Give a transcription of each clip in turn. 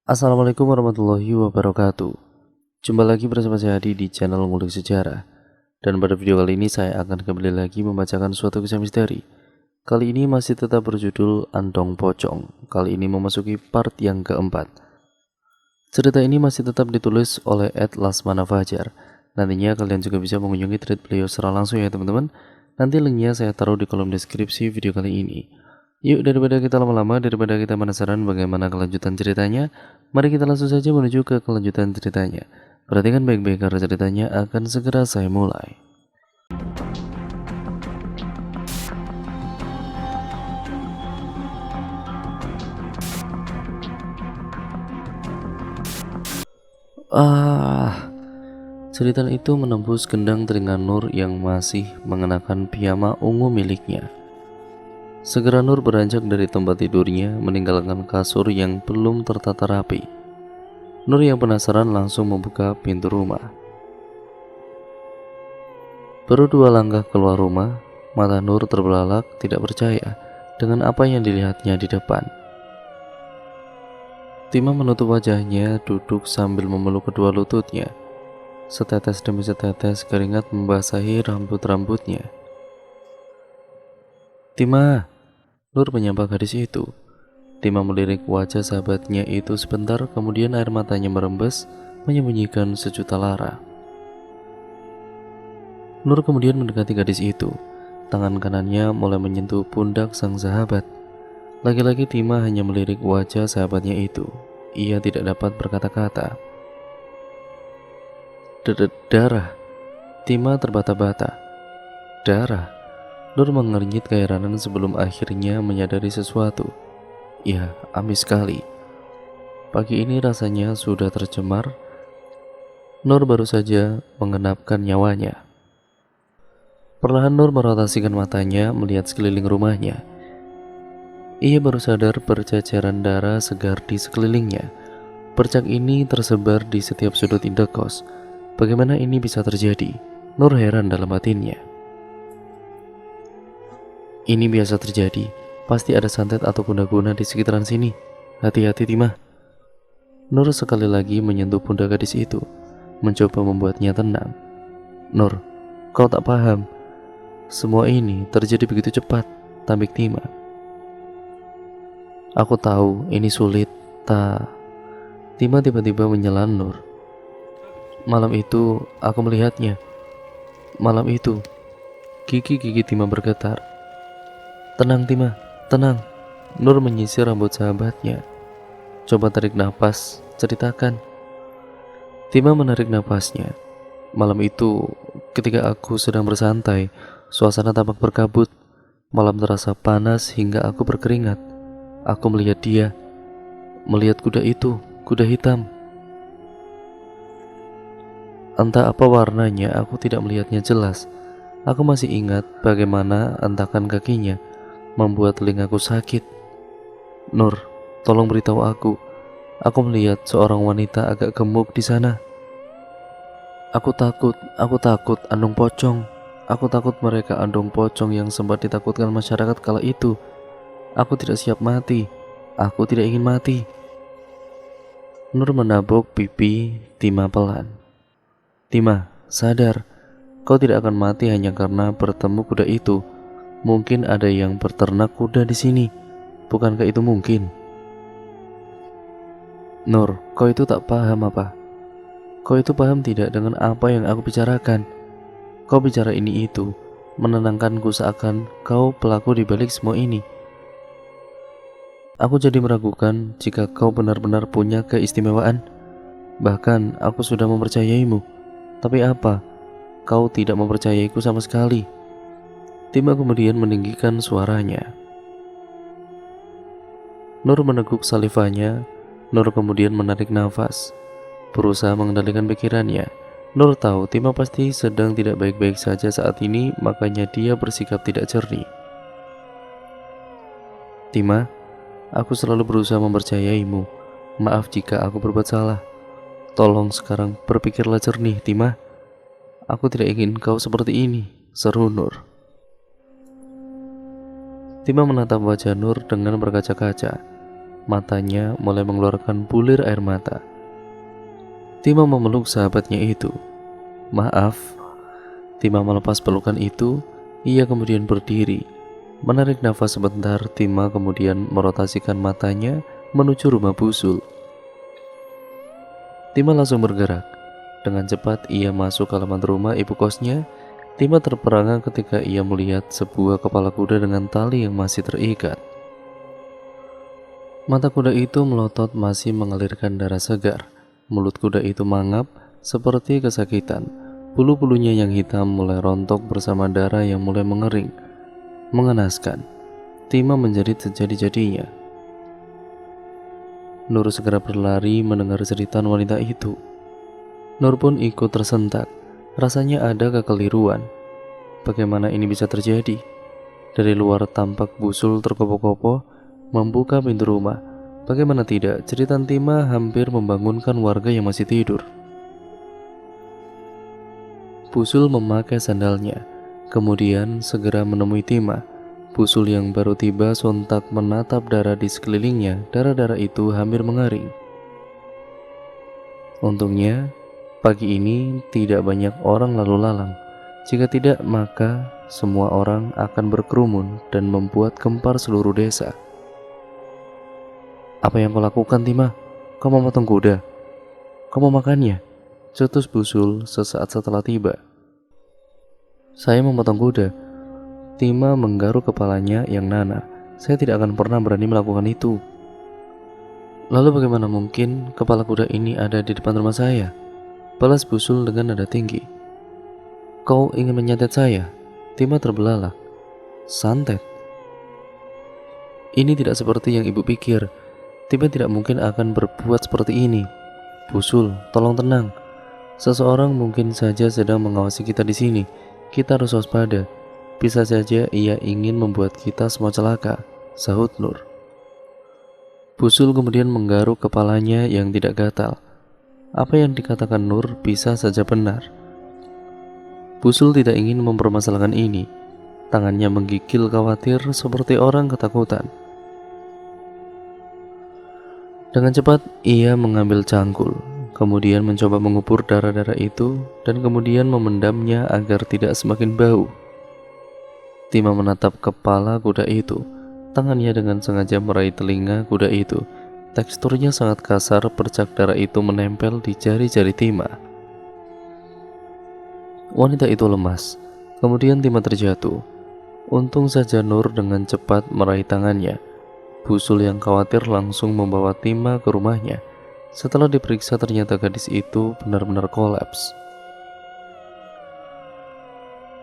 Assalamualaikum warahmatullahi wabarakatuh. Jumpa lagi bersama saya Adi di channel Ngulik Sejarah. Dan pada video kali ini saya akan kembali lagi membacakan suatu kisah misteri. Kali ini masih tetap berjudul Andong Pocong. Kali ini memasuki part yang keempat. Cerita ini masih tetap ditulis oleh Ed Lasmana Fajar. Nantinya kalian juga bisa mengunjungi thread beliau secara langsung ya teman-teman. Nanti linknya saya taruh di kolom deskripsi video kali ini. Yuk, daripada kita lama-lama, daripada kita penasaran bagaimana kelanjutan ceritanya, mari kita langsung saja menuju ke kelanjutan ceritanya. Perhatikan baik-baik karena ceritanya akan segera saya mulai. Cerita itu menembus gendang telinga Nur yang masih mengenakan piyama ungu miliknya. Segera Nur beranjak dari tempat tidurnya, meninggalkan kasur yang belum tertata rapi. Nur yang penasaran langsung membuka pintu rumah. Baru 2 langkah keluar rumah, mata Nur terbelalak tidak percaya dengan apa yang dilihatnya di depan. Tima menutup wajahnya, duduk sambil memeluk kedua lututnya. Setetes demi setetes keringat membasahi rambut-rambutnya. "Tima!" Nur menyapa gadis itu. Tima melirik wajah sahabatnya itu sebentar, kemudian air matanya merembes, menyembunyikan sejuta lara. Nur kemudian mendekati gadis itu. Tangan kanannya mulai menyentuh pundak sang sahabat. Lagi-lagi Tima hanya melirik wajah sahabatnya itu. Ia tidak dapat berkata-kata. Darah. Tima terbata-bata. Darah. Nur mengernyit keheranan sebelum akhirnya menyadari sesuatu. Ya, amis sekali. Pagi ini rasanya sudah tercemar. Nur baru saja menggenapkan nyawanya. Perlahan Nur merotasikan matanya melihat sekeliling rumahnya. Ia baru sadar berceceran darah segar di sekelilingnya. Bercak ini tersebar di setiap sudut indekos. Bagaimana ini bisa terjadi? Nur heran dalam batinnya. Ini biasa terjadi, pasti ada santet atau guna-guna di sekitaran sini. Hati-hati Tima. Nur sekali lagi menyentuh pundak gadis itu, mencoba membuatnya tenang. Nur, kau tak paham. Semua ini terjadi begitu cepat, tambik Tima. Aku tahu ini sulit, Tima tiba-tiba menyelan Nur. Malam itu aku melihatnya. Malam itu, gigi Tima bergetar. Tenang Tima, tenang. Nur menyisir rambut sahabatnya. Coba tarik napas, ceritakan. Tima menarik napasnya. Malam itu, ketika aku sedang bersantai, suasana tampak berkabut. Malam terasa panas hingga aku berkeringat. Aku melihat dia, melihat kuda itu, kuda hitam. Entah apa warnanya, aku tidak melihatnya jelas. Aku masih ingat bagaimana hentakan kakinya membuat telingaku sakit. Nur, tolong beritahu aku. Aku melihat seorang wanita agak gemuk di sana. Aku takut andong pocong. Aku takut mereka andong pocong yang sempat ditakutkan masyarakat kala itu. Aku tidak siap mati. Aku tidak ingin mati. Nur menabuk pipi Tima pelan. Tima, sadar. Kau tidak akan mati hanya karena bertemu kuda itu. Mungkin ada yang berternak kuda di sini. Bukankah itu mungkin? Nur, kau itu tak paham apa? Kau itu paham tidak dengan apa yang aku bicarakan? Kau bicara ini itu, menenangkanku seakan kau pelaku di balik semua ini. Aku jadi meragukan jika kau benar-benar punya keistimewaan. Bahkan aku sudah mempercayaimu. Tapi apa? Kau tidak mempercayaiku sama sekali. Tima kemudian meninggikan suaranya. Nur meneguk salivanya. Nur kemudian menarik nafas, berusaha mengendalikan pikirannya. Nur tahu Tima pasti sedang tidak baik-baik saja saat ini, makanya dia bersikap tidak jernih. Tima, aku selalu berusaha mempercayaimu. Maaf jika aku berbuat salah. Tolong sekarang berpikirlah jernih, Tima. Aku tidak ingin kau seperti ini, seru Nur. Tima menatap wajah Nur dengan berkaca-kaca. Matanya mulai mengeluarkan bulir air mata. Tima memeluk sahabatnya itu. "Maaf." Tima melepas pelukan itu. Ia kemudian berdiri, menarik nafas sebentar. Tima kemudian merotasikan matanya menuju rumah Busul. Tima langsung bergerak. Dengan cepat ia masuk ke halaman rumah ibu kosnya. Tima terperangah ketika ia melihat sebuah kepala kuda dengan tali yang masih terikat. Mata kuda itu melotot, masih mengalirkan darah segar. Mulut kuda itu mangap seperti kesakitan. Bulu-bulunya yang hitam mulai rontok bersama darah yang mulai mengering. Mengenaskan. Tima menjerit sejadi-jadinya. Nur segera berlari mendengar jeritan wanita itu. Nur pun ikut tersentak. Rasanya ada kekeliruan. Bagaimana ini bisa terjadi? Dari luar tampak Busul terkopoh-kopoh membuka pintu rumah. Bagaimana tidak, jeritan Tima hampir membangunkan warga yang masih tidur. Busul memakai sandalnya, kemudian segera menemui Tima. Busul yang baru tiba sontak menatap darah di sekelilingnya. Darah-darah itu hampir mengering. Untungnya, pagi ini tidak banyak orang lalu lalang. Jika tidak, maka semua orang akan berkerumun dan membuat gempar seluruh desa. "Apa yang kau lakukan, Tima? Kau mau potong kuda? Kau mau makannya?" cetus Busul sesaat setelah tiba. "Saya memotong kuda." Tima menggaruk kepalanya yang nanar. "Saya tidak akan pernah berani melakukan itu." "Lalu bagaimana mungkin kepala kuda ini ada di depan rumah saya?" balas Busul dengan nada tinggi. "Kau ingin menyantet saya?" Tima terbelalak. "Santet? Ini tidak seperti yang ibu pikir. Tima tidak mungkin akan berbuat seperti ini." "Busul, tolong tenang. Seseorang mungkin saja sedang mengawasi kita di sini. Kita harus waspada. Bisa saja ia ingin membuat kita semua celaka," sahut Nur. Busul kemudian menggaruk kepalanya yang tidak gatal. Apa yang dikatakan Nur bisa saja benar. Busul tidak ingin mempermasalahkan ini. Tangannya menggigil khawatir seperti orang ketakutan. Dengan cepat ia mengambil cangkul, kemudian mencoba mengubur darah-darah itu dan kemudian memendamnya agar tidak semakin bau. Tima menatap kepala kuda itu. Tangannya dengan sengaja meraih telinga kuda itu. Teksturnya sangat kasar, bercak darah itu menempel di jari-jari Tima. Wanita itu lemas. Kemudian Tima terjatuh. Untung saja Nur dengan cepat meraih tangannya. Busul yang khawatir langsung membawa Tima ke rumahnya. Setelah diperiksa ternyata gadis itu benar-benar kolaps.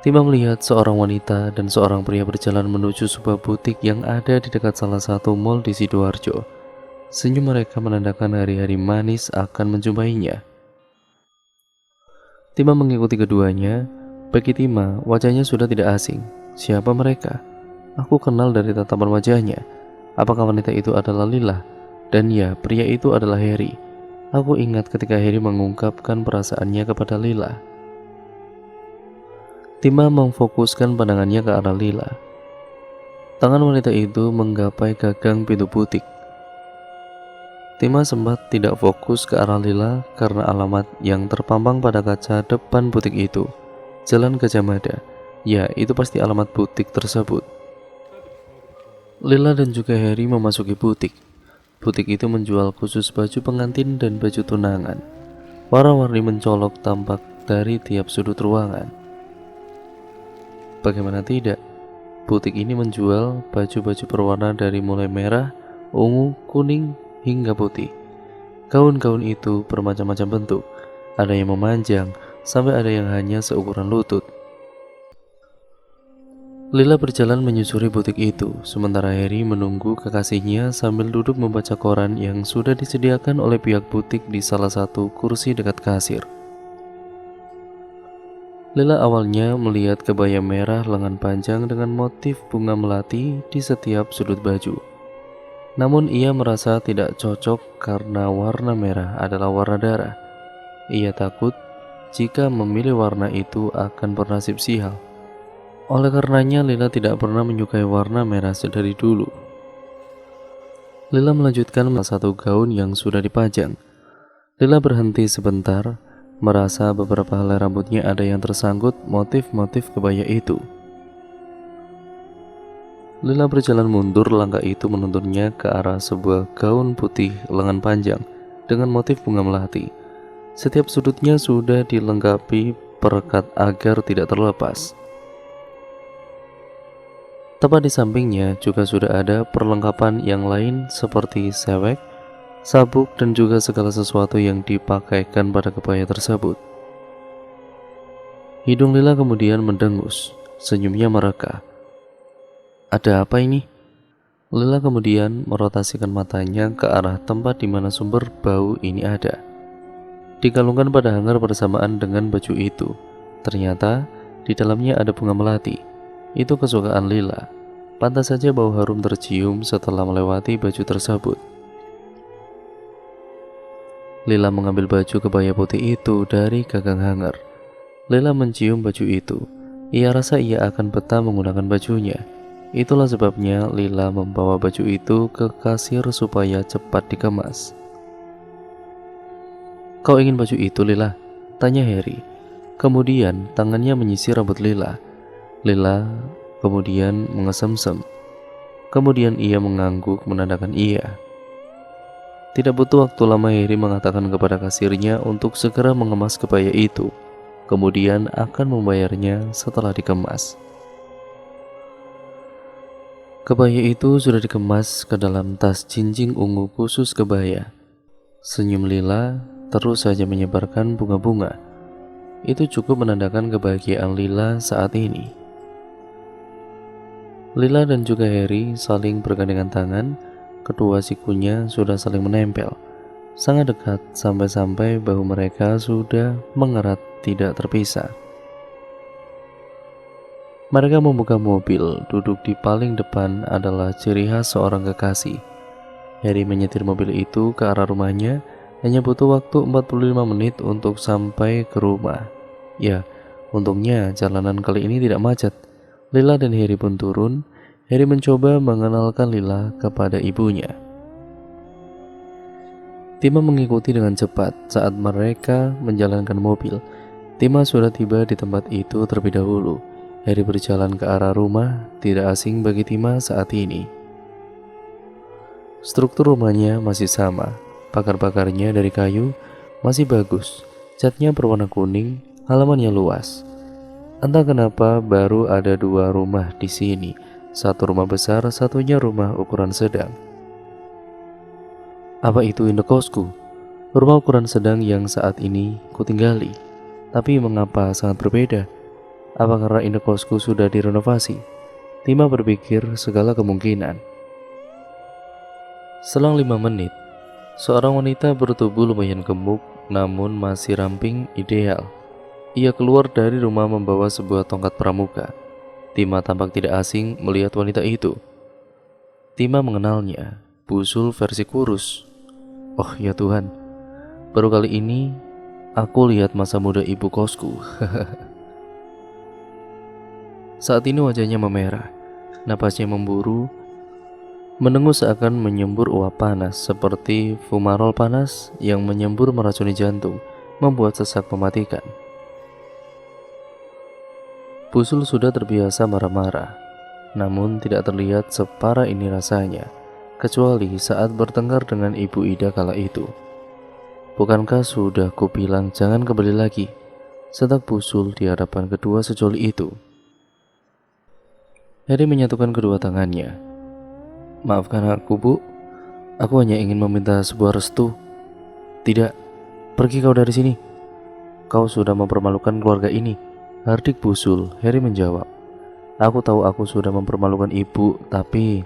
Tima melihat seorang wanita dan seorang pria berjalan menuju sebuah butik yang ada di dekat salah satu mal di Sidoarjo. Senyum mereka menandakan hari-hari manis akan menjumpainya. Tima mengikuti keduanya. Bagi Tima, wajahnya sudah tidak asing. Siapa mereka? Aku kenal dari tatapan wajahnya. Apakah wanita itu adalah Lila? Dan ya, pria itu adalah Harry. Aku ingat ketika Harry mengungkapkan perasaannya kepada Lila. Tima memfokuskan pandangannya ke arah Lila. Tangan wanita itu menggapai gagang pintu butik. Tima sempat tidak fokus ke arah Lila karena alamat yang terpampang pada kaca depan butik itu. Jalan Gajah Mada. Ya, itu pasti alamat butik tersebut. Lila dan juga Harry memasuki butik. Butik itu menjual khusus baju pengantin dan baju tunangan. Warna-warni mencolok tampak dari tiap sudut ruangan. Bagaimana tidak? Butik ini menjual baju-baju berwarna dari mulai merah, ungu, kuning, hingga putih. Gaun-gaun itu bermacam-macam bentuk. Ada yang memanjang, sampai ada yang hanya seukuran lutut. Lila berjalan menyusuri butik itu, sementara Harry menunggu kekasihnya sambil duduk membaca koran yang sudah disediakan oleh pihak butik di salah satu kursi dekat kasir. Lila awalnya melihat kebaya merah lengan panjang dengan motif bunga melati di setiap sudut baju. Namun ia merasa tidak cocok karena warna merah adalah warna darah. Ia takut jika memilih warna itu akan bernasib sial. Oleh karenanya Lila tidak pernah menyukai warna merah sedari dulu. Lila melanjutkan salah satu gaun yang sudah dipajang. Lila berhenti sebentar, merasa beberapa helai rambutnya ada yang tersangkut motif-motif kebaya itu. Lila berjalan mundur, langkah itu menuntunnya ke arah sebuah gaun putih lengan panjang dengan motif bunga melati. Setiap sudutnya sudah dilengkapi perekat agar tidak terlepas. Tepat di sampingnya juga sudah ada perlengkapan yang lain seperti sewek, sabuk, dan juga segala sesuatu yang dipakaikan pada kebaya tersebut. Hidung Lila kemudian mendengus, senyumnya mereka. Ada apa ini? Lila kemudian merotasikan matanya ke arah tempat di mana sumber bau ini ada. Dikalungkan pada hanger bersamaan dengan baju itu. Ternyata di dalamnya ada bunga melati. Itu kesukaan Lila. Pantas saja bau harum tercium setelah melewati baju tersebut. Lila mengambil baju kebaya putih itu dari gagang hanger. Lila mencium baju itu. Ia rasa ia akan betah menggunakan bajunya. Itulah sebabnya Lila membawa baju itu ke kasir supaya cepat dikemas. Kau ingin baju itu, Lila? Tanya Harry. Kemudian tangannya menyisir rambut Lila. Lila kemudian mengesemsem. Kemudian ia mengangguk menandakan iya. Tidak butuh waktu lama Harry mengatakan kepada kasirnya untuk segera mengemas kebaya itu. Kemudian akan membayarnya setelah dikemas. Kebaya itu sudah dikemas ke dalam tas jinjing ungu khusus kebaya. Senyum Lila terus saja menyebarkan bunga-bunga. Itu cukup menandakan kebahagiaan Lila saat ini. Lila dan juga Harry saling bergandengan tangan. Kedua sikunya sudah saling menempel, sangat dekat sampai-sampai bahu mereka sudah mengerat tidak terpisah. Mereka membuka mobil. Duduk di paling depan adalah ciri khas seorang kekasih. Harry menyetir mobil itu ke arah rumahnya. Hanya butuh waktu 45 menit untuk sampai ke rumah. Ya, untungnya jalanan kali ini tidak macet. Lila dan Harry pun turun. Harry mencoba mengenalkan Lila kepada ibunya. Tima mengikuti dengan cepat. Saat mereka menjalankan mobil, Tima sudah tiba di tempat itu terlebih dahulu. Harry berjalan ke arah rumah, tidak asing bagi Tima saat ini. Struktur rumahnya masih sama. Pagar-pagarnya dari kayu, masih bagus. Catnya berwarna kuning, halamannya luas. Entah kenapa baru ada 2 rumah di sini. Satu rumah besar, satunya rumah ukuran sedang. Apa itu indekosku? Rumah ukuran sedang yang saat ini kutinggali. Tapi mengapa sangat berbeda? Apa karena indekosku sudah direnovasi? Tima berpikir segala kemungkinan. Selang 5 menit, seorang wanita bertubuh lumayan gemuk namun masih ramping ideal. Ia keluar dari rumah membawa sebuah tongkat pramuka. Tima tampak tidak asing melihat wanita itu. Tima mengenalnya, Busul versi kurus. Oh ya Tuhan, baru kali ini aku lihat masa muda ibu kosku. Saat ini wajahnya memerah, napasnya memburu, menengus seakan menyembur uap panas seperti fumarol panas yang menyembur meracuni jantung, membuat sesak mematikan. Busul sudah terbiasa marah-marah, namun tidak terlihat separah ini rasanya, kecuali saat bertengkar dengan Ibu Ida kala itu. Bukankah sudah kubilang jangan kembali lagi? Setak Busul di hadapan kedua sejoli itu. Harry menyatukan kedua tangannya. Maafkan aku, Bu. Aku hanya ingin meminta sebuah restu. Tidak, pergi kau dari sini. Kau sudah mempermalukan keluarga ini. Hardik Busul. Harry menjawab. Aku tahu aku sudah mempermalukan ibu, tapi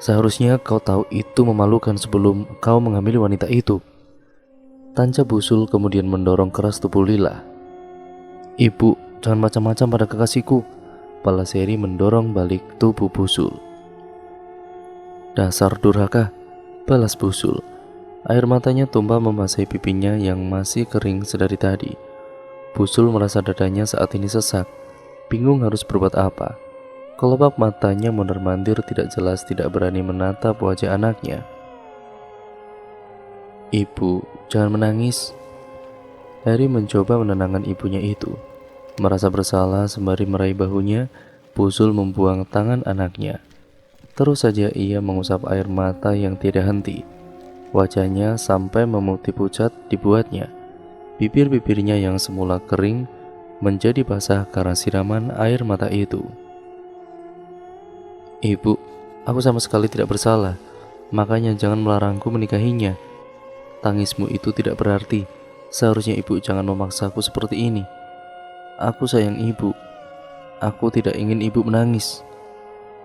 seharusnya kau tahu itu memalukan sebelum kau mengambil wanita itu. Tancap Busul kemudian mendorong keras tubuh Lila. Ibu, jangan macam-macam pada kekasihku. Balas Harry mendorong balik tubuh Busul. Dasar durhaka, balas Busul. Air matanya tumpah membasahi pipinya yang masih kering sedari tadi. Busul merasa dadanya saat ini sesak, bingung harus berbuat apa. Kelopak matanya mondar-mandir tidak jelas, tidak berani menatap wajah anaknya. "Ibu, jangan menangis." Harry mencoba menenangkan ibunya itu. Merasa bersalah sembari meraih bahunya, Pusul membuang tangan anaknya. Terus saja ia mengusap air mata yang tiada henti. Wajahnya sampai memutih pucat dibuatnya. Bibir-bibirnya yang semula kering menjadi basah karena siraman air mata itu. "Ibu, aku sama sekali tidak bersalah. Makanya jangan melarangku menikahinya. Tangismu itu tidak berarti. Seharusnya ibu jangan memaksaku seperti ini. Aku sayang ibu. Aku tidak ingin ibu menangis."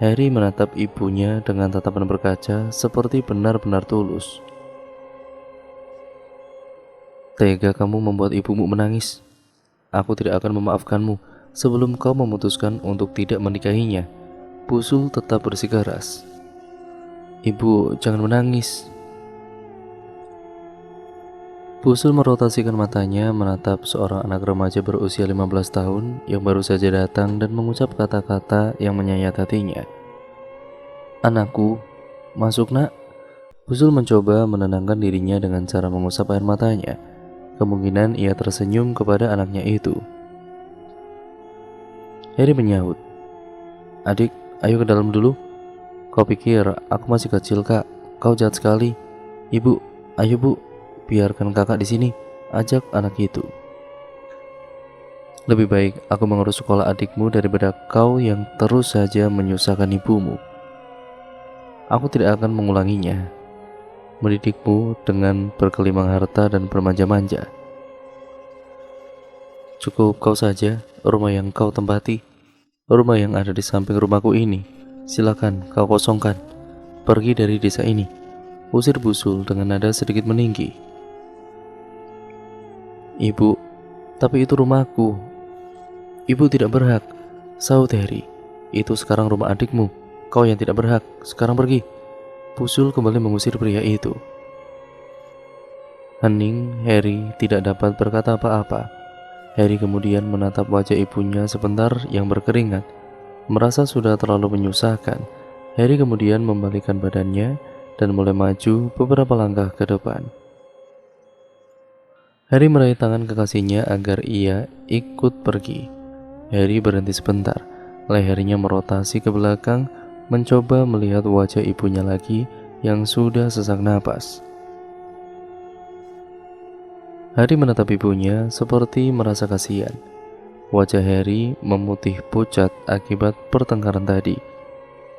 Harry menatap ibunya dengan tatapan berkaca seperti benar-benar tulus. "Tega kamu membuat ibumu menangis. Aku tidak akan memaafkanmu sebelum kau memutuskan untuk tidak menikahinya." Pusul tetap bersikeras. "Ibu, jangan menangis." Pusul merotasikan matanya menatap seorang anak remaja berusia 15 tahun yang baru saja datang dan mengucap kata-kata yang menyayat hatinya. "Anakku, masuk nak." Pusul mencoba menenangkan dirinya dengan cara mengusap air matanya. Kemungkinan ia tersenyum kepada anaknya itu. Harry menyahut, "Adik, ayo ke dalam dulu. Kau pikir aku masih kecil, Kak? Kau jahat sekali." "Ibu, ayo Bu, biarkan kakak di sini," ajak anak itu. "Lebih baik aku mengurus sekolah adikmu daripada kau yang terus saja menyusahkan ibumu. Aku tidak akan mengulanginya. Mendidikmu dengan berkelimang harta dan bermanja-manja. Cukup kau saja, rumah yang kau tempati, rumah yang ada di samping rumahku ini. Silakan kau kosongkan. Pergi dari desa ini," usir Pusul dengan nada sedikit meninggi. "Ibu, tapi itu rumahku." "Ibu tidak berhak," sahut Harry. "Itu sekarang rumah adikmu. Kau yang tidak berhak. Sekarang pergi." Pusul kembali mengusir pria itu. Hening, Harry tidak dapat berkata apa-apa. Harry kemudian menatap wajah ibunya sebentar yang berkeringat. Merasa sudah terlalu menyusahkan, Harry kemudian membalikkan badannya dan mulai maju beberapa langkah ke depan. Harry meraih tangan kekasihnya agar ia ikut pergi. Harry berhenti sebentar. Lehernya merotasi ke belakang, mencoba melihat wajah ibunya lagi yang sudah sesak napas. Harry menatap ibunya seperti merasa kasihan. Wajah Harry memutih pucat akibat pertengkaran tadi.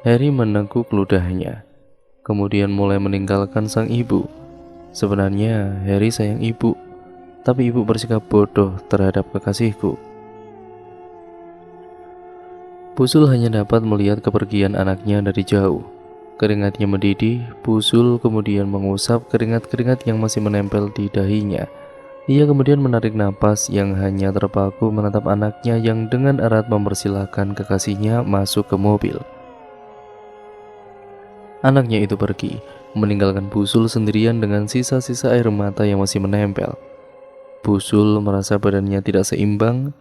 Harry meneguk ludahnya, kemudian mulai meninggalkan sang ibu. Sebenarnya Harry sayang ibu, tapi ibu bersikap bodoh terhadap kekasihku. Pusul hanya dapat melihat kepergian anaknya dari jauh. Keringatnya mendidih. Pusul kemudian mengusap keringat-keringat yang masih menempel di dahinya. Ia kemudian menarik napas yang hanya terpaku menatap anaknya yang dengan erat mempersilahkan kekasihnya masuk ke mobil. Anaknya itu pergi, meninggalkan Pusul sendirian dengan sisa-sisa air mata yang masih menempel. Pusul merasa badannya tidak seimbang,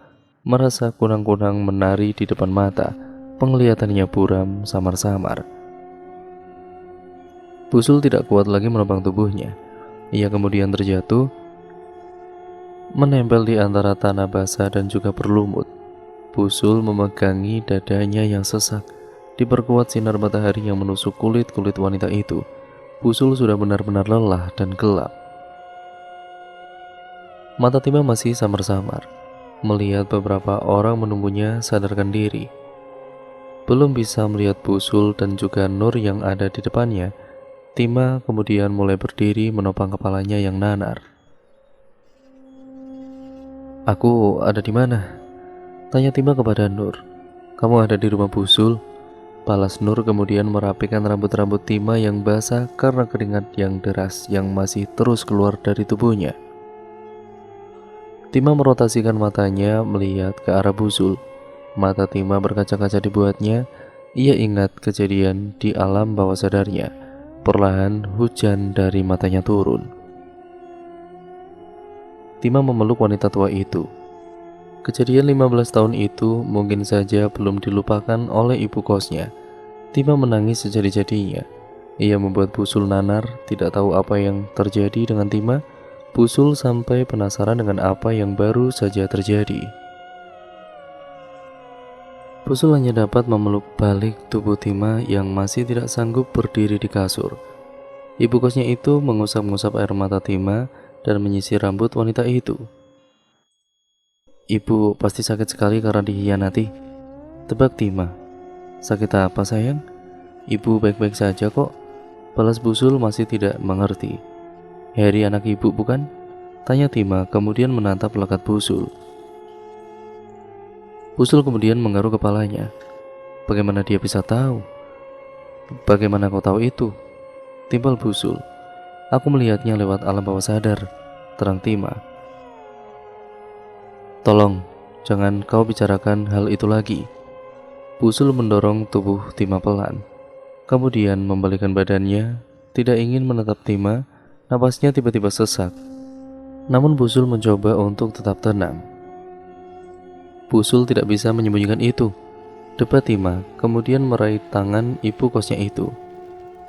merasa kunang-kunang menari di depan mata, penglihatannya buram samar-samar. Pusul tidak kuat lagi menopang tubuhnya. Ia kemudian terjatuh, menempel di antara tanah basah dan juga berlumut. Pusul memegangi dadanya yang sesak, diperkuat sinar matahari yang menusuk kulit-kulit wanita itu. Pusul sudah benar-benar lelah dan gelap. Mata Tima masih samar-samar. Melihat beberapa orang menunggunya sadarkan diri. Belum bisa melihat Pusul dan juga Nur yang ada di depannya, Tima kemudian mulai berdiri menopang kepalanya yang nanar. "Aku ada di mana?" tanya Tima kepada Nur. "Kamu ada di rumah Pusul," balas Nur kemudian merapikan rambut-rambut Tima yang basah karena keringat yang deras yang masih terus keluar dari tubuhnya. Tima merotasikan matanya melihat ke arah Pusul. Mata Tima berkaca-kaca dibuatnya. Ia ingat kejadian di alam bawah sadarnya. Perlahan hujan dari matanya turun. Tima memeluk wanita tua itu. Kejadian 15 tahun itu mungkin saja belum dilupakan oleh ibu kosnya. Tima menangis sejadi-jadinya. Ia membuat Busul nanar, tidak tahu apa yang terjadi dengan Tima. Busul sampai penasaran dengan apa yang baru saja terjadi. Busul hanya dapat memeluk balik tubuh Tima yang masih tidak sanggup berdiri di kasur. Ibu kosnya itu mengusap-ngusap air mata Tima dan menyisir rambut wanita itu. Ibu pasti sakit sekali karena dikhianati, tebak Tima. Sakit apa sayang? Ibu baik-baik saja kok. Balas Busul masih tidak mengerti. Harry anak ibu bukan? Tanya Tima kemudian menatap lekat Busul. Busul kemudian menggaruk kepalanya. Bagaimana dia bisa tahu? Bagaimana kau tahu itu? Timbal Busul. Aku melihatnya lewat alam bawah sadar, terang Tima. Tolong, jangan kau bicarakan hal itu lagi. Busul mendorong tubuh Tima pelan. Kemudian membalikkan badannya, tidak ingin menatap Tima, napasnya tiba-tiba sesak. Namun Busul mencoba untuk tetap tenang. Busul tidak bisa menyembunyikan itu. Debat Tima, kemudian meraih tangan ibu kosnya itu.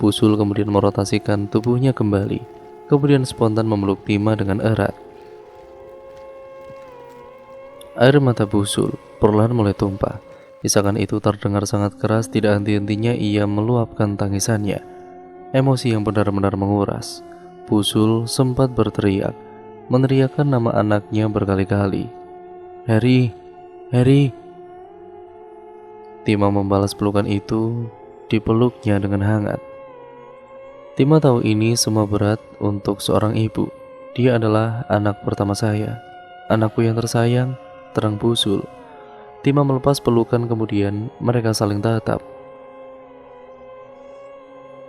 Busul kemudian merotasikan tubuhnya kembali, kemudian spontan memeluk Tima dengan erat. Air mata Busul perlahan mulai tumpah. Isakan itu terdengar sangat keras, tidak henti-hentinya ia meluapkan tangisannya. Emosi yang benar-benar menguras. Busul sempat berteriak, meneriakkan nama anaknya berkali-kali. Harry, Harry. Tima membalas pelukan itu, dipeluknya dengan hangat. Tima tahu ini semua berat untuk seorang ibu. Dia adalah anak pertama saya, anakku yang tersayang, terang Busul. Tima melepas pelukan kemudian mereka saling tatap.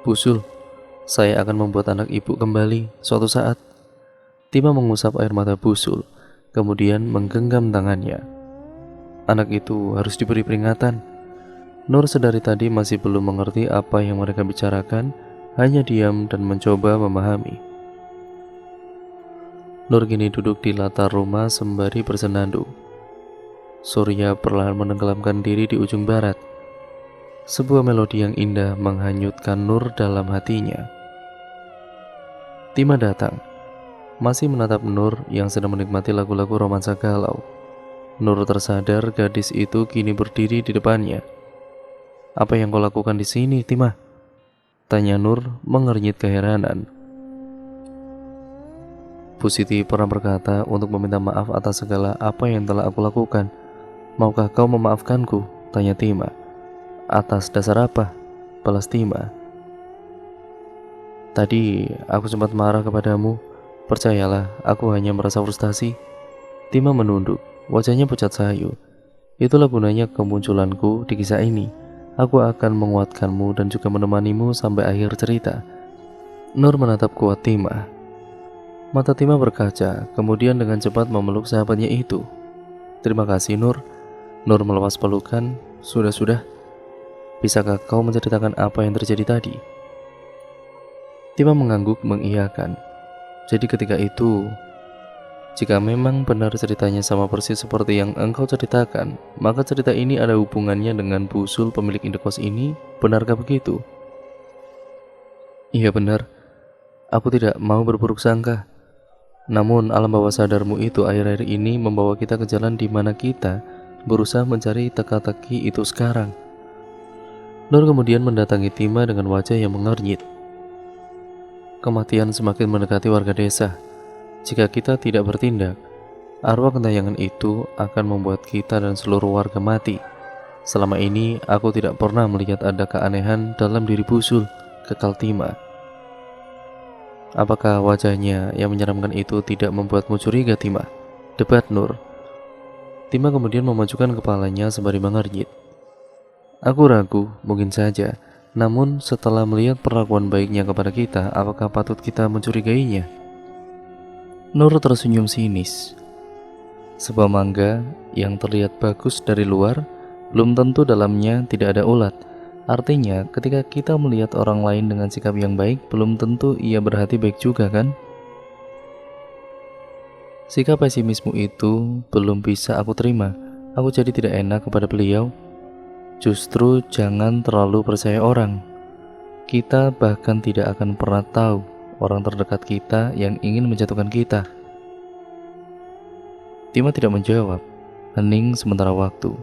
Busul, saya akan membuat anak ibu kembali suatu saat. Tima mengusap air mata Busul, kemudian menggenggam tangannya. Anak itu harus diberi peringatan. Nur sedari tadi masih belum mengerti apa yang mereka bicarakan, hanya diam dan mencoba memahami. Nur kini duduk di latar rumah sembari bersenandung. Surya perlahan menenggelamkan diri di ujung barat. Sebuah melodi yang indah menghanyutkan Nur dalam hatinya. Tima datang, masih menatap Nur yang sedang menikmati lagu-lagu romansa galau. Nur tersadar gadis itu kini berdiri di depannya. Apa yang kau lakukan di sini, Tima? Tanya Nur mengernyit keheranan. Bu Siti pernah berkata untuk meminta maaf atas segala apa yang telah aku lakukan. Maukah kau memaafkanku? Tanya Tima. Atas dasar apa? Balas Tima. Tadi aku sempat marah kepadamu. Percayalah, aku hanya merasa frustasi. Tima menunduk, wajahnya pucat sayu. Itulah gunanya kemunculanku di kisah ini. Aku akan menguatkanmu dan juga menemanimu sampai akhir cerita. Nur menatap kuat Tima. Mata Tima berkaca, kemudian dengan cepat memeluk sahabatnya itu. Terima kasih Nur. Nur melepas pelukan. Sudah. Bisakah kau menceritakan apa yang terjadi tadi? Tima mengangguk mengiyakan. Jadi ketika itu, jika memang benar ceritanya sama persis seperti yang engkau ceritakan, maka cerita ini ada hubungannya dengan Busul pemilik indekos ini, benarkah begitu? Iya benar. Aku tidak mau berburuk sangka. Namun alam bawah sadarmu itu akhir-akhir ini membawa kita ke jalan di mana kita berusaha mencari teka-teki itu sekarang. Nur kemudian mendatangi Tima dengan wajah yang mengernyit. Kematian semakin mendekati warga desa. Jika kita tidak bertindak, arwah gentayangan itu akan membuat kita dan seluruh warga mati. Selama ini aku tidak pernah melihat ada keanehan dalam diri Busul, kekal Tima. Apakah wajahnya yang menyeramkan itu tidak membuatmu curiga, Tima? Debat Nur. Tima kemudian memajukan kepalanya sembari mengernyit. Aku ragu, mungkin saja. Namun setelah melihat perlakuan baiknya kepada kita, apakah patut kita mencurigainya? Nur tersenyum sinis. Sebuah mangga yang terlihat bagus dari luar, belum tentu dalamnya tidak ada ulat. Artinya, ketika kita melihat orang lain dengan sikap yang baik, belum tentu ia berhati baik juga kan? Sikap pesimismu itu belum bisa aku terima. Aku jadi tidak enak kepada beliau. Justru jangan terlalu percaya orang. Kita bahkan tidak akan pernah tahu orang terdekat kita yang ingin menjatuhkan kita. Tima tidak menjawab, hening sementara waktu.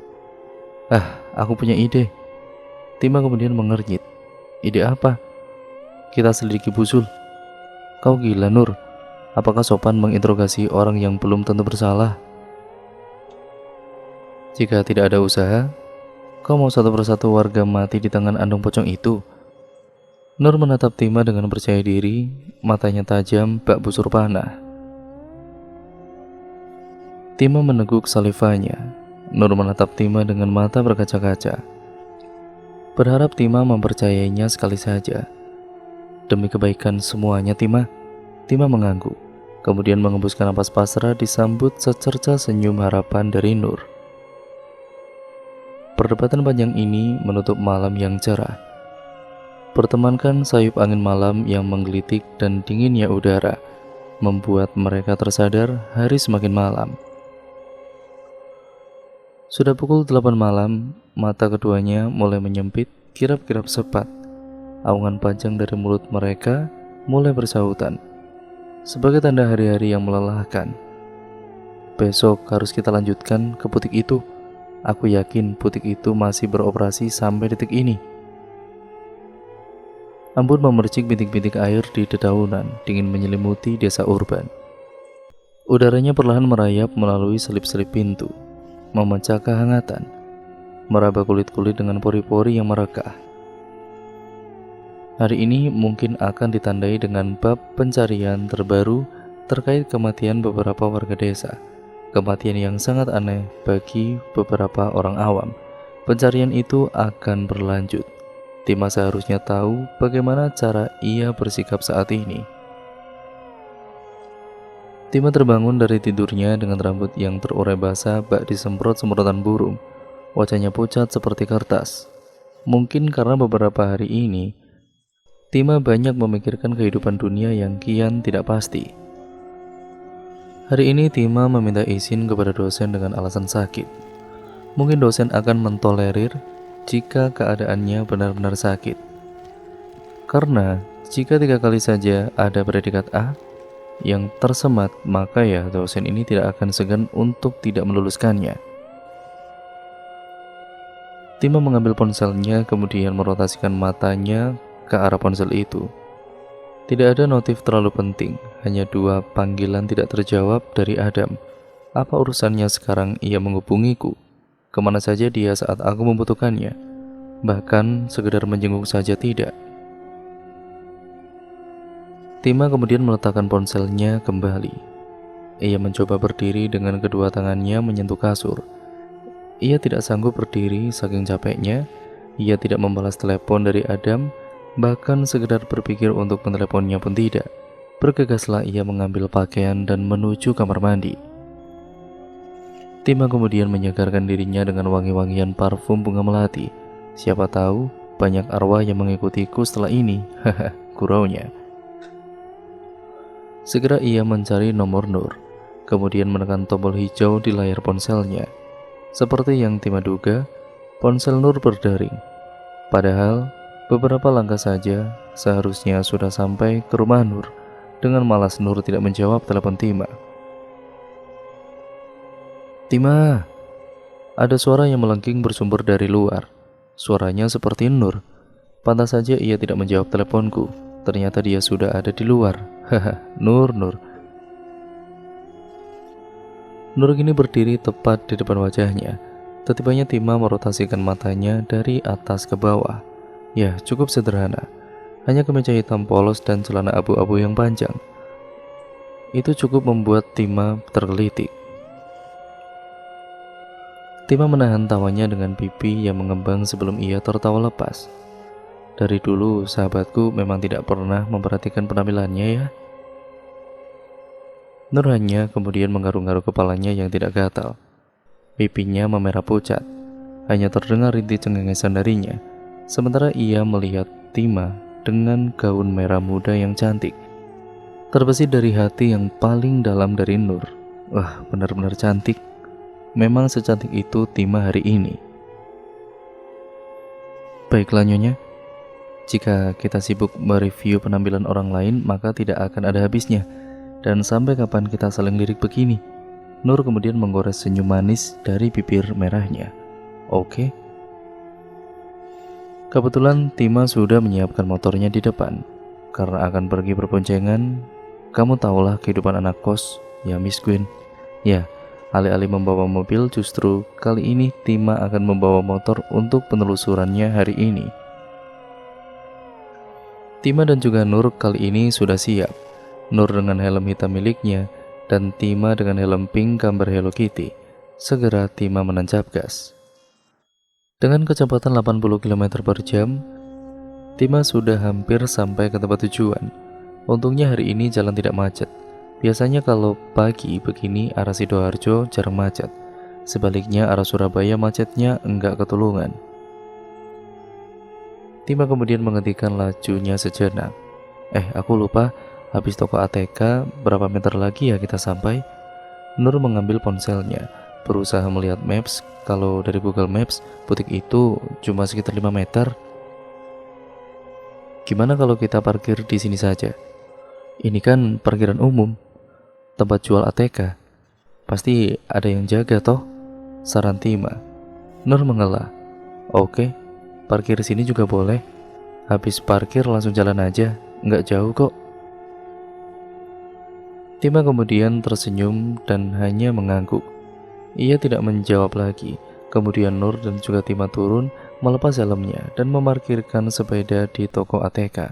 Aku punya ide. Tima kemudian mengernyit. Ide apa? Kita selidiki Busul. Kau gila, Nur. Apakah sopan menginterogasi orang yang belum tentu bersalah? Jika tidak ada usaha, kau mau satu persatu warga mati di tangan andong pocong itu? Nur menatap Tima dengan percaya diri, matanya tajam bak busur panah. Tima meneguk salivanya. Nur menatap Tima dengan mata berkaca-kaca. Berharap Tima mempercayainya sekali saja. Demi kebaikan semuanya, Tima. Tima mengangguk, kemudian mengembuskan napas pasrah disambut secerca senyum harapan dari Nur. Perdebatan panjang ini menutup malam yang cerah. Pertemankan sayup angin malam yang menggelitik dan dinginnya udara membuat mereka tersadar hari semakin malam. Sudah pukul 8 malam, mata keduanya mulai menyempit, kirap-kirap sepat. Aungan panjang dari mulut mereka mulai bersahutan, sebagai tanda hari-hari yang melelahkan. Besok harus kita lanjutkan ke butik itu. Aku yakin butik itu masih beroperasi sampai detik ini. Embun memercik bintik-bintik air di dedaunan, dingin menyelimuti desa urban. Udaranya perlahan merayap melalui selip-selip pintu, memecah kehangatan, meraba kulit-kulit dengan pori-pori yang merekah. Hari ini mungkin akan ditandai dengan bab pencarian terbaru terkait kematian beberapa warga desa. Kematian yang sangat aneh bagi beberapa orang awam. Pencarian itu akan berlanjut. Tima seharusnya tahu bagaimana cara ia bersikap saat ini. Tima terbangun dari tidurnya dengan rambut yang terurai basah bak disemprot semprotan burung. Wajahnya pucat seperti kertas. Mungkin karena beberapa hari ini Tima banyak memikirkan kehidupan dunia yang kian tidak pasti. Hari ini Tima meminta izin kepada dosen dengan alasan sakit. Mungkin dosen akan mentolerir jika keadaannya benar-benar sakit. Karena jika 3 kali saja ada predikat A yang tersemat, maka ya dosen ini tidak akan segan untuk tidak meluluskannya. Tima mengambil ponselnya kemudian merotasikan matanya ke arah ponsel itu. Tidak ada notif terlalu penting, hanya 2 panggilan tidak terjawab dari Adam. Apa urusannya sekarang ia menghubungiku? Kemana saja dia saat aku membutuhkannya? Bahkan sekedar menjenguk saja tidak. Tima kemudian meletakkan ponselnya kembali. Ia mencoba berdiri dengan kedua tangannya menyentuh kasur. Ia tidak sanggup berdiri saking capeknya. Ia tidak membalas telepon dari Adam. Bahkan sekedar berpikir untuk meneleponnya pun tidak. Bergegaslah ia mengambil pakaian dan menuju kamar mandi. Tima kemudian menyegarkan dirinya dengan wangi-wangian parfum bunga melati. Siapa tahu banyak arwah yang mengikutiku setelah ini. Haha, guraunya. Segera ia mencari nomor Nur, kemudian menekan tombol hijau di layar ponselnya. Seperti yang Tima duga, ponsel Nur berdering. Padahal beberapa langkah saja seharusnya sudah sampai ke rumah Nur. Dengan malas Nur tidak menjawab telepon Tima. Tima, ada suara yang melengking bersumber dari luar. Suaranya seperti Nur. Pantas saja ia tidak menjawab teleponku. Ternyata dia sudah ada di luar. Haha, Nur. Nur kini berdiri tepat di depan wajahnya. Tiba-tiba Tima merotasikan matanya dari atas ke bawah. Ya, cukup sederhana. Hanya kemeja hitam polos dan celana abu-abu yang panjang. Itu cukup membuat Tima tergelitik. Tima menahan tawanya dengan pipi yang mengembang sebelum ia tertawa lepas. Dari dulu sahabatku memang tidak pernah memperhatikan penampilannya ya. Nur hanya kemudian menggaruk-garuk kepalanya yang tidak gatal. Pipinya memerah pucat. Hanya terdengar rintik cengengesan darinya. Sementara ia melihat Tima dengan gaun merah muda yang cantik, terbesit dari hati yang paling dalam dari Nur. Wah, benar-benar cantik. Memang secantik itu Tima hari ini. Baiklah Nyonya, jika kita sibuk mereview penampilan orang lain, maka tidak akan ada habisnya. Dan sampai kapan kita saling lirik begini? Nur kemudian menggores senyum manis dari bibir merahnya. Oke. Kebetulan Tima sudah menyiapkan motornya di depan. Karena akan pergi berboncengan, kamu tahulah kehidupan anak kos, ya Miss Queen. Ya, alih-alih membawa mobil, justru kali ini Tima akan membawa motor untuk penelusurannya hari ini. Tima dan juga Nur kali ini sudah siap. Nur dengan helm hitam miliknya dan Tima dengan helm pink gambar Hello Kitty. Segera Tima menancap gas. Dengan kecepatan 80 km per jam, Tima sudah hampir sampai ke tempat tujuan. Untungnya hari ini jalan tidak macet. Biasanya kalau pagi begini arah Sidoarjo jarang macet. Sebaliknya arah Surabaya macetnya enggak ketulungan. Tima kemudian menghentikan lajunya sejenak. Aku lupa, habis toko ATK berapa meter lagi ya kita sampai? Nur mengambil ponselnya, berusaha melihat maps. Kalau dari Google Maps, butik itu cuma sekitar 5 meter. Gimana kalau kita parkir di sini saja? Ini kan parkiran umum, tempat jual ATK. Pasti ada yang jaga toh, saran Tima. Nur mengelak. Oke, parkir di sini juga boleh. Habis parkir langsung jalan aja, nggak jauh kok. Tima kemudian tersenyum dan hanya mengangguk. Ia tidak menjawab lagi. Kemudian Nur dan juga Tima turun, melepas helmnya dan memarkirkan sepeda di toko ATK.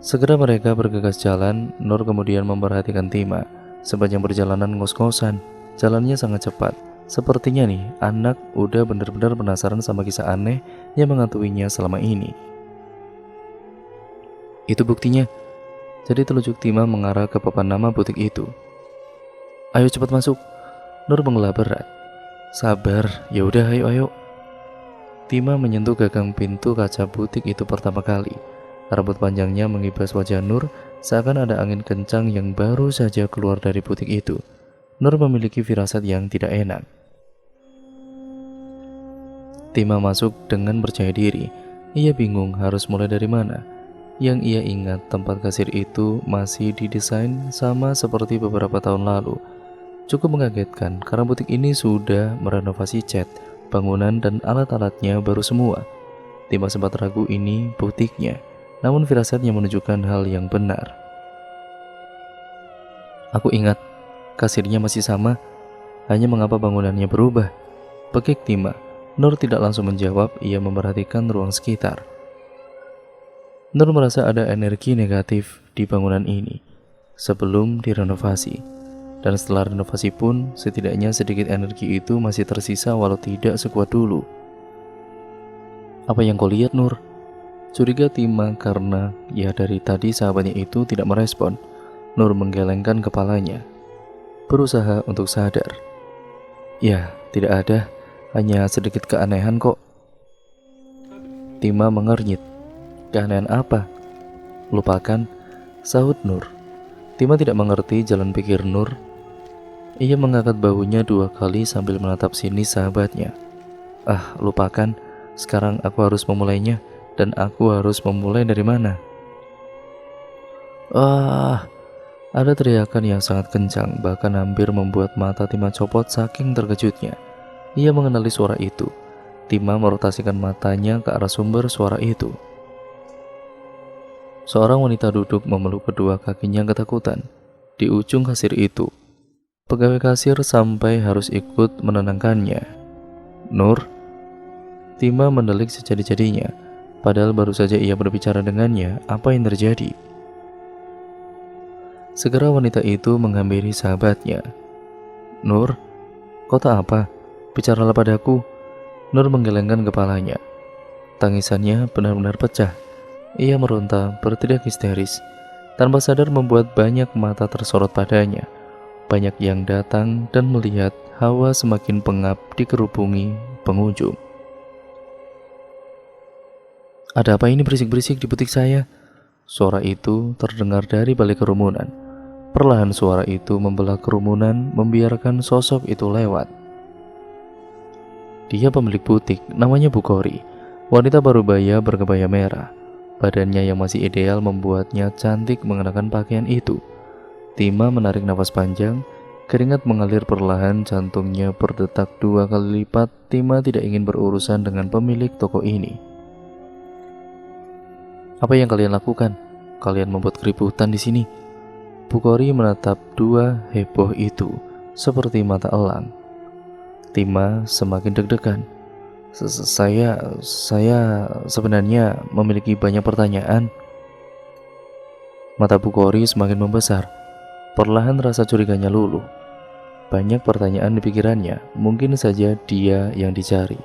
Segera mereka bergegas jalan. Nur kemudian memperhatikan Tima. Sepanjang perjalanan ngos-ngosan, jalannya sangat cepat. Sepertinya nih, anak udah benar-benar penasaran sama kisah aneh yang mengantuinya selama ini. Itu buktinya. Jadi telunjuk Tima mengarah ke papan nama butik itu. Ayo cepat masuk. Nur menghela berat. Sabar, ya udah ayo. Tima menyentuh gagang pintu kaca butik itu pertama kali. Rambut panjangnya mengibas wajah Nur seakan ada angin kencang yang baru saja keluar dari butik itu. Nur memiliki firasat yang tidak enak. Tima masuk dengan percaya diri. Ia bingung harus mulai dari mana. Yang ia ingat tempat kasir itu masih didesain sama seperti beberapa tahun lalu. Cukup mengagetkan karena butik ini sudah merenovasi cat, bangunan dan alat-alatnya baru semua. Tima sempat ragu ini butiknya, namun firasatnya menunjukkan hal yang benar. Aku ingat, kasirnya masih sama, hanya mengapa bangunannya berubah? Pekik Tima. Nur tidak langsung menjawab, ia memperhatikan ruang sekitar. Nur merasa ada energi negatif di bangunan ini sebelum direnovasi. Dan setelah renovasi pun, setidaknya sedikit energi itu masih tersisa walau tidak sekuat dulu. Apa yang kau lihat, Nur? Curiga Tima karena ya dari tadi sahabatnya itu tidak merespon. Nur menggelengkan kepalanya, berusaha untuk sadar. Ya, tidak ada, hanya sedikit keanehan kok. Tima mengernyit. Keanehan apa? Lupakan, sahut Nur. Tima tidak mengerti jalan pikir Nur. Ia mengangkat bahunya 2 kali sambil menatap sinis sahabatnya. Lupakan, sekarang aku harus memulainya. Dan aku harus memulai dari mana? Ada teriakan yang sangat kencang, bahkan hampir membuat mata Tima copot saking terkejutnya. Ia mengenali suara itu. Tima merotasikan matanya ke arah sumber suara itu. Seorang wanita duduk memeluk kedua kakinya ketakutan. Di ujung kasir itu, pegawai kasir sampai harus ikut menenangkannya. Nur. Tima mendelik sejadi-jadinya. Padahal baru saja ia berbicara dengannya. Apa yang terjadi? Segera wanita itu menghampiri sahabatnya. Nur, kau tak apa? Bicaralah padaku. Nur menggelengkan kepalanya. Tangisannya benar-benar pecah. Ia meronta, berteriak histeris. Tanpa sadar membuat banyak mata tersorot padanya. Banyak yang datang dan melihat hawa semakin pengap dikerubungi pengunjung. Ada apa ini berisik-berisik di butik saya? Suara itu terdengar dari balik kerumunan. Perlahan suara itu membelah kerumunan, membiarkan sosok itu lewat. Dia pemilik butik, namanya Bu Kori. Wanita parubaya berkebaya merah. Badannya yang masih ideal membuatnya cantik mengenakan pakaian itu. Tima menarik nafas panjang, keringat mengalir perlahan, jantungnya berdetak 2 kali lipat. Tima tidak ingin berurusan dengan pemilik toko ini. Apa yang kalian lakukan? Kalian membuat keributan di sini. Bu Kori menatap dua heboh itu seperti mata elang. Tima semakin deg-degan. Saya sebenarnya memiliki banyak pertanyaan. Mata Bu Kori semakin membesar. Perlahan rasa curiganya luluh. Banyak pertanyaan di pikirannya, mungkin saja dia yang dicari.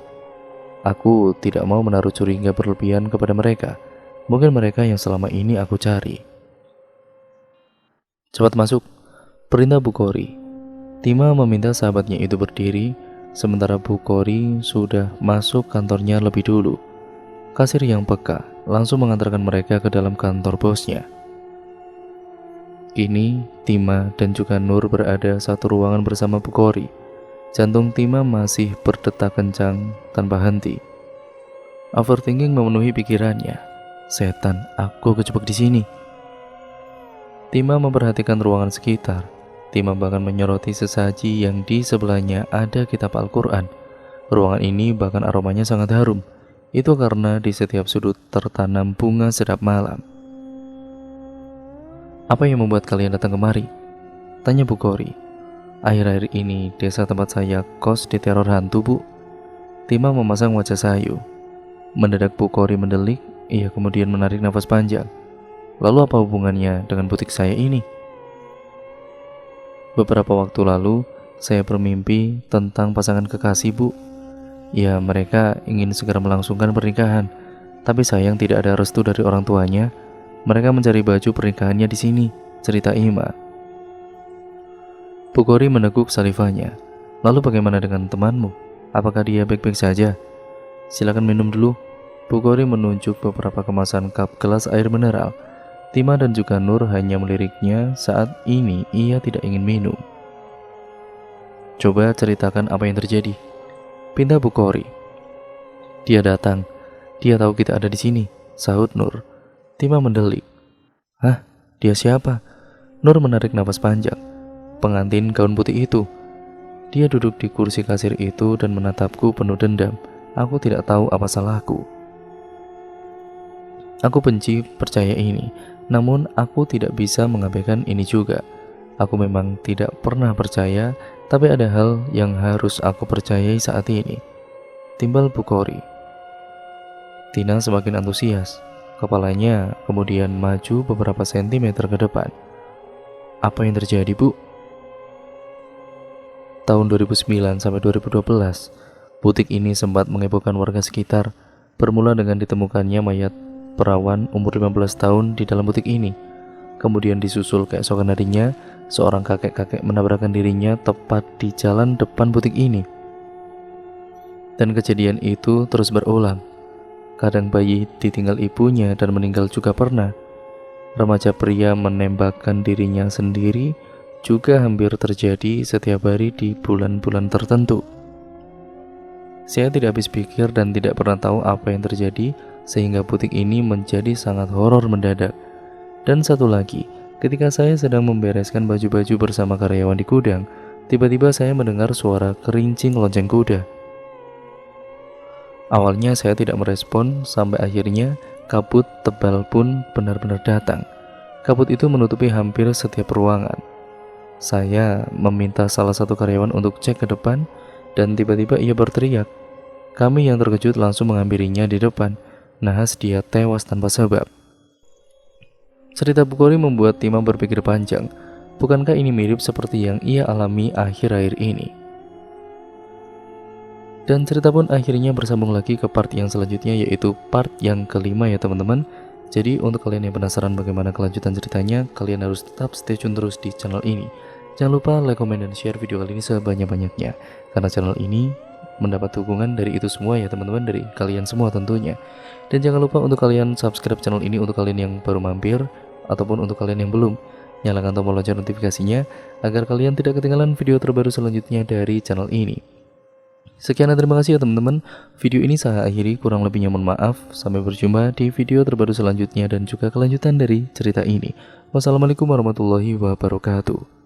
Aku tidak mau menaruh curiga berlebihan kepada mereka. Mungkin mereka yang selama ini aku cari. Cepat masuk, perintah Bu Kori. Tima meminta sahabatnya itu berdiri, sementara Bu Kori sudah masuk kantornya lebih dulu. Kasir yang peka langsung mengantarkan mereka ke dalam kantor bosnya. Kini, Tima dan juga Nur berada satu ruangan bersama Bu Kori. Jantung Tima masih berdetak kencang tanpa henti. Overthinking memenuhi pikirannya. Setan, aku kejebak di sini. Tima memperhatikan ruangan sekitar. Tima bahkan menyoroti sesaji yang di sebelahnya ada kitab Al-Quran. Ruangan ini bahkan aromanya sangat harum. Itu karena di setiap sudut tertanam bunga sedap malam. Apa yang membuat kalian datang kemari? Tanya Bu Kori. Akhir-akhir ini desa tempat saya kos diteror hantu, Bu. Tima memasang wajah sayu. Mendadak Bu Kori mendelik. Ia kemudian menarik nafas panjang. Lalu apa hubungannya dengan butik saya ini? Beberapa waktu lalu, saya bermimpi tentang pasangan kekasih, Bu. Ya, mereka ingin segera melangsungkan pernikahan, tapi sayang tidak ada restu dari orang tuanya. Mereka mencari baju pernikahannya di sini, cerita Ima. Bu Kori meneguk salivanya. Lalu bagaimana dengan temanmu? Apakah dia baik-baik saja? Silakan minum dulu. Bu Kori menunjuk beberapa kemasan cup gelas air mineral. Tima dan juga Nur hanya meliriknya. Saat ini ia tidak ingin minum. Coba ceritakan apa yang terjadi, pinta Bu Kori. Dia datang. Dia tahu kita ada di sini, sahut Nur. Tima mendelik. Hah? Dia siapa? Nur menarik nafas panjang. Pengantin gaun putih itu. Dia duduk di kursi kasir itu dan menatapku penuh dendam. Aku tidak tahu apa salahku. Aku benci percaya ini, namun aku tidak bisa mengabaikan ini juga. Aku memang tidak pernah percaya, tapi ada hal yang harus aku percayai saat ini, timbal Bu Kori. Tina semakin antusias. Kepalanya kemudian maju beberapa sentimeter ke depan. Apa yang terjadi, Bu? Tahun 2009 sampai 2012, butik ini sempat menghebohkan warga sekitar, bermula dengan ditemukannya mayat perawan umur 15 tahun di dalam butik ini. Kemudian disusul keesokan harinya, seorang kakek-kakek menabrakkan dirinya tepat di jalan depan butik ini. Dan kejadian itu terus berulang. Kadang bayi ditinggal ibunya dan meninggal juga pernah. Remaja pria menembakkan dirinya sendiri juga hampir terjadi setiap hari di bulan-bulan tertentu. Saya tidak habis pikir dan tidak pernah tahu apa yang terjadi sehingga butik ini menjadi sangat horor mendadak. Dan satu lagi, ketika saya sedang membereskan baju-baju bersama karyawan di gudang, tiba-tiba saya mendengar suara kerincing lonceng kuda. Awalnya saya tidak merespon, sampai akhirnya kabut tebal pun benar-benar datang. Kabut itu menutupi hampir setiap ruangan. Saya meminta salah satu karyawan untuk cek ke depan, dan tiba-tiba ia berteriak. Kami yang terkejut langsung menghampirinya di depan. Nahas dia tewas tanpa sebab. Cerita Bu Kori membuat Tima berpikir panjang. Bukankah ini mirip seperti yang ia alami akhir-akhir ini? Dan cerita pun akhirnya bersambung lagi ke part yang selanjutnya, yaitu part yang kelima ya teman-teman. Jadi untuk kalian yang penasaran bagaimana kelanjutan ceritanya, kalian harus tetap stay tune terus di channel ini. Jangan lupa like, comment, dan share video kali ini sebanyak-banyaknya, karena channel ini mendapat dukungan dari itu semua ya teman-teman, dari kalian semua tentunya. Dan jangan lupa untuk kalian subscribe channel ini untuk kalian yang baru mampir ataupun untuk kalian yang belum. Nyalakan tombol lonceng notifikasinya agar kalian tidak ketinggalan video terbaru selanjutnya dari channel ini. Sekian dan terima kasih ya teman-teman. Video ini saya akhiri, kurang lebihnya mohon maaf. Sampai berjumpa di video terbaru selanjutnya dan juga kelanjutan dari cerita ini. Wassalamualaikum warahmatullahi wabarakatuh.